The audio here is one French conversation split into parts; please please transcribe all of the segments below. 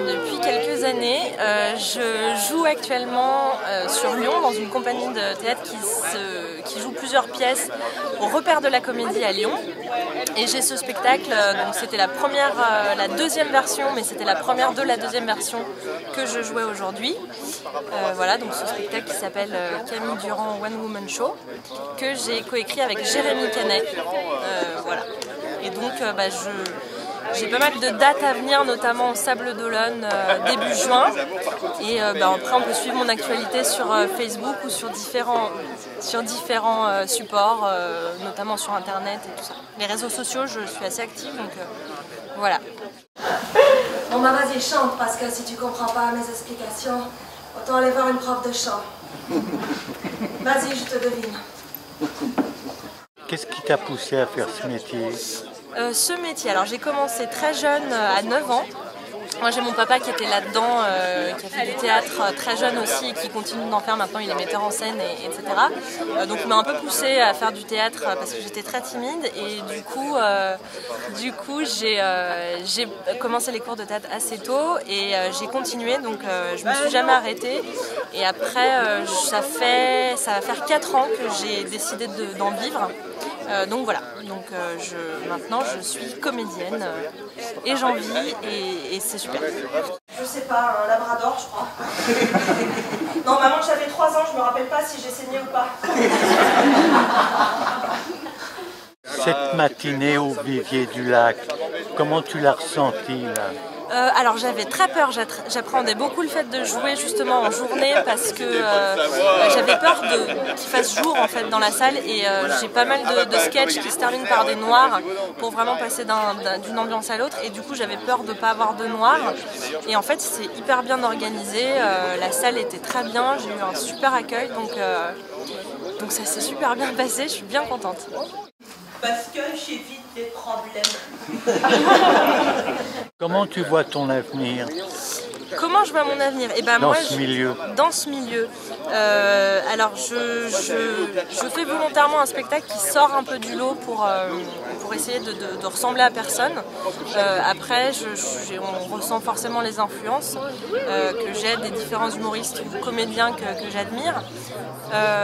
depuis quelques années. Je joue actuellement sur Lyon dans une compagnie de théâtre qui joue plusieurs pièces au Repère de la Comédie à Lyon. Et j'ai ce spectacle, donc c'était la deuxième version, mais c'était la première de la deuxième version que je jouais aujourd'hui. Voilà, donc ce spectacle qui s'appelle Camille Durand One Woman Show, que j'ai coécrit avec Jérémy Canet. Voilà. Et donc j'ai pas mal de dates à venir, notamment au Sable d'Olonne début juin. Et après on peut suivre mon actualité sur Facebook ou sur différents supports, notamment sur internet et tout ça. Les réseaux sociaux, je suis assez active, donc voilà. Bon bah vas-y, chante, parce que si tu comprends pas mes explications, autant aller voir une prof de chant. Vas-y, je te devine. Qu'est-ce qui t'a poussé à faire ce métier? Ce métier, alors j'ai commencé très jeune, à 9 ans. Moi j'ai mon papa qui était là-dedans, qui a fait du théâtre très jeune aussi et qui continue d'en faire maintenant, il est metteur en scène, etc. Donc il m'a un peu poussée à faire du théâtre parce que j'étais très timide et du coup j'ai commencé les cours de théâtre assez tôt et j'ai continué, donc je me suis jamais arrêtée. Et après ça va faire 4 ans que j'ai décidé d'en vivre. Donc voilà, maintenant je suis comédienne et j'en vis et c'est super. Je sais pas, un labrador je crois. Non, maman, j'avais 3 ans, je me rappelle pas si j'ai saigné ou pas. Cette matinée au Vivier du Lac, comment tu l'as ressentie là? Alors j'avais très peur, j'appréhendais beaucoup le fait de jouer justement en journée parce que j'avais peur qu'il fasse jour en fait dans la salle et j'ai pas mal de sketchs qui se terminent par des noirs pour vraiment passer d'une ambiance à l'autre et du coup j'avais peur de ne pas avoir de noir et en fait c'est hyper bien organisé, la salle était très bien, j'ai eu un super accueil donc ça s'est super bien passé, je suis bien contente. Parce que j'évite des problèmes. Comment tu vois ton avenir? Comment je vois mon avenir? Dans ce milieu. Dans ce milieu. Alors je fais volontairement un spectacle qui sort un peu du lot pour essayer de ressembler à personne. Après, on ressent forcément les influences que j'ai des différents humoristes ou comédiens que j'admire.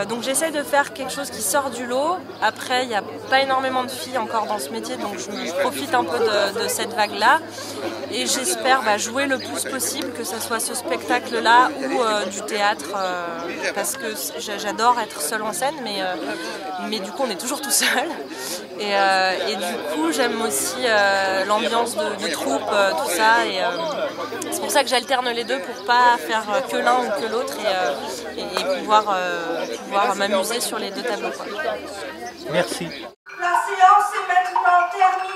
Donc j'essaye de faire quelque chose qui sort du lot. Après, il n'y a pas énormément de filles encore dans ce métier, donc je profite un peu de cette vague-là. Et j'espère jouer le plus possible, que ce soit ce spectacle-là ou du théâtre, parce que j'adore être seule en scène, mais du coup on est toujours tout seul. Et du coup j'aime aussi l'ambiance de troupe, tout ça. Et c'est pour ça que j'alterne les deux pour pas faire que l'un ou que l'autre et pouvoir m'amuser sur les deux tableaux. Merci. La séance est maintenant terminée.